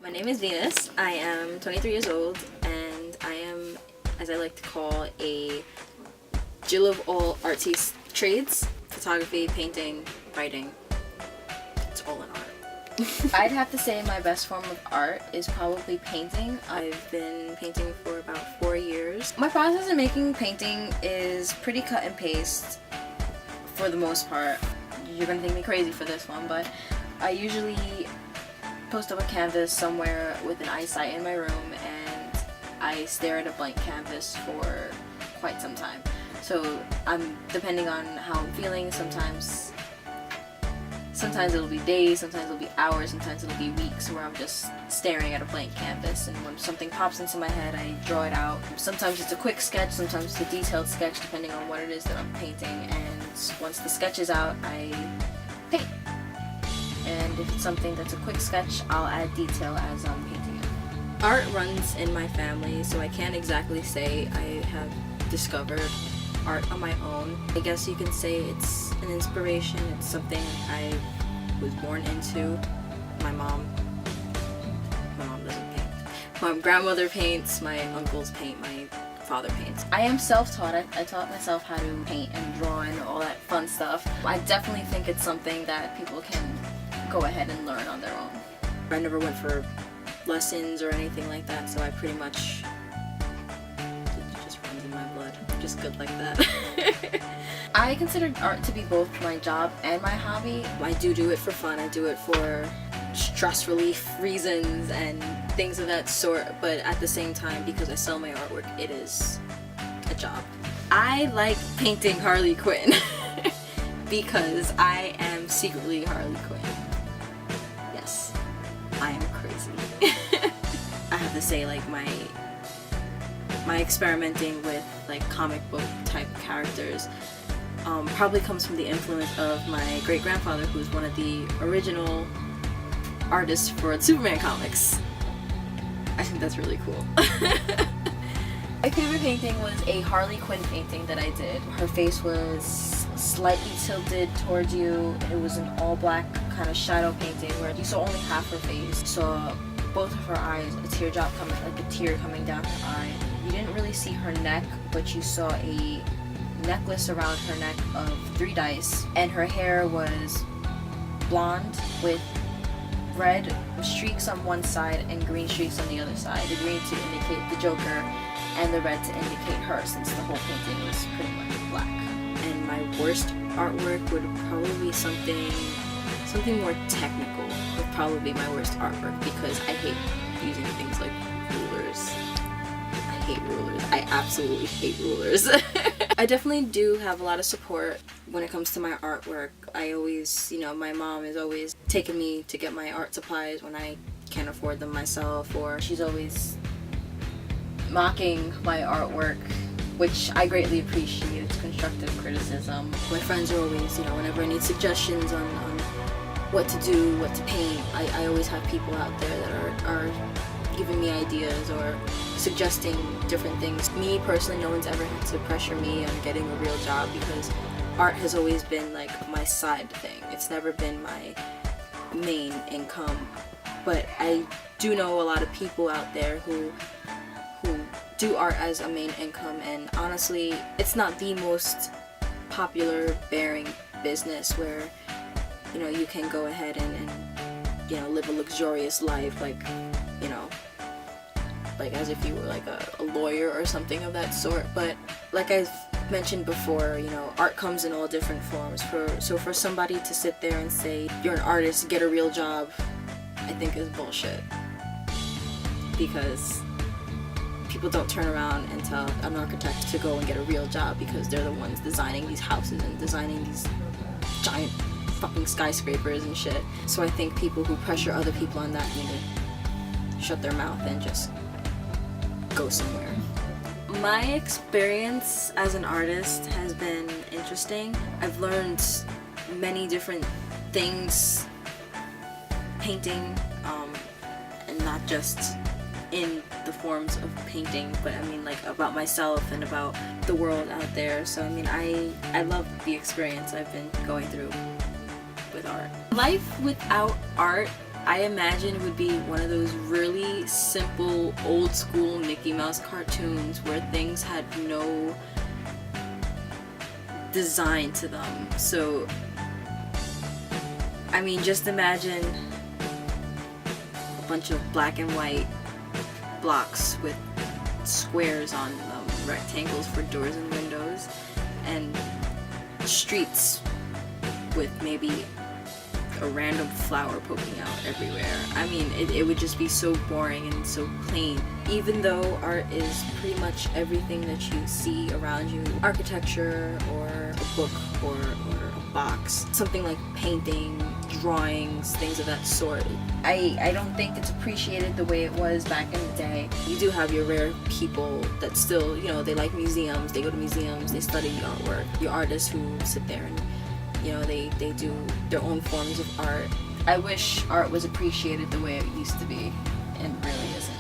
My name is Venus. I am 23 years old and I am, as I like to call, a Jill of all artsy trades. Photography, painting, writing. It's all in art. I'd have to say my best form of art is probably painting. I've been painting for about 4 years. My process in making painting is pretty cut and paste for the most part. You're gonna think me crazy for this one, but I usually post up a canvas somewhere with an eyesight in my room and I stare at a blank canvas for quite some time. So I'm depending on how I'm feeling, sometimes it'll be days, sometimes it'll be hours, sometimes it'll be weeks where I'm just staring at a blank canvas, and when something pops into my head I draw it out. Sometimes it's a quick sketch, sometimes it's a detailed sketch depending on what it is that I'm painting, and once the sketch is out I paint. And if it's something that's a quick sketch, I'll add detail as I'm painting it. Art runs in my family, so I can't exactly say I have discovered art on my own. I guess you can say it's an inspiration, it's something I was born into. My mom doesn't paint. My grandmother paints, my uncles paint, my father paints. I am self-taught. I taught myself how to paint and draw and all that fun stuff. I definitely think it's something that people can go ahead and learn on their own. I never went for lessons or anything like that, so I pretty much it just runs in my blood. I'm just good like that. I consider art to be both my job and my hobby. I do it for fun. I do it for stress relief reasons and things of that sort, but at the same time, because I sell my artwork, it is a job. I like painting Harley Quinn because I am secretly Harley Quinn. Yes, I am crazy. I have to say, like, my experimenting with like comic book type characters probably comes from the influence of my great-grandfather, who's one of the original artists for Superman comics. I think that's really cool. My favorite painting was a Harley Quinn painting that I did. Her face was slightly tilted towards you. It was an all black kind of shadow painting where you saw only half her face. You saw both of her eyes, a teardrop coming, like a tear coming down her eye. You didn't really see her neck, but you saw a necklace around her neck of 3 dice, and her hair was blonde with red streaks on one side and green streaks on the other side. The green to indicate the Joker and the red to indicate her, since the whole painting was pretty much black. And my worst artwork would probably be something more technical. Would probably be my worst artwork because I hate using things like rulers. I hate rulers. I absolutely hate rulers. I definitely do have a lot of support when it comes to my artwork. I always, my mom is always taking me to get my art supplies when I can't afford them myself, or she's always mocking my artwork, which I greatly appreciate. It's constructive criticism. My friends are always, whenever I need suggestions on what to do, what to paint, I always have people out there that are giving me ideas or suggesting different things. Me personally, no one's ever had to pressure me on getting a real job because art has always been like my side thing. It's never been my main income. But I do know a lot of people out there who do art as a main income, and honestly, it's not the most popular bearing business where you can go ahead and live a luxurious life like as if you were like a lawyer or something of that sort. But like I've mentioned before, art comes in all different forms. So for somebody to sit there and say you're an artist, get a real job, I think is bullshit. Because people don't turn around and tell an architect to go and get a real job because they're the ones designing these houses and designing these giant fucking skyscrapers and shit. So I think people who pressure other people on that need to shut their mouth and just go somewhere. My experience as an artist has been interesting. I've learned many different things painting, and not just in the forms of painting, but I mean like about myself and about the world out there. So I mean I love the experience I've been going through with art. Life without art I imagine it would be one of those really simple, old school Mickey Mouse cartoons where things had no design to them. So, I mean, just imagine a bunch of black and white blocks with squares on them, rectangles for doors and windows, and streets with maybe a random flower poking out everywhere. I mean, it would just be so boring and so plain. Even though art is pretty much everything that you see around you, architecture or a book or a box, something like painting, drawings, things of that sort. I don't think it's appreciated the way it was back in the day. You do have your rare people that still, you know, they like museums, they go to museums, they study artwork. Your artists who sit there and, you know, they do their own forms of art. I wish art was appreciated the way it used to be, and really isn't.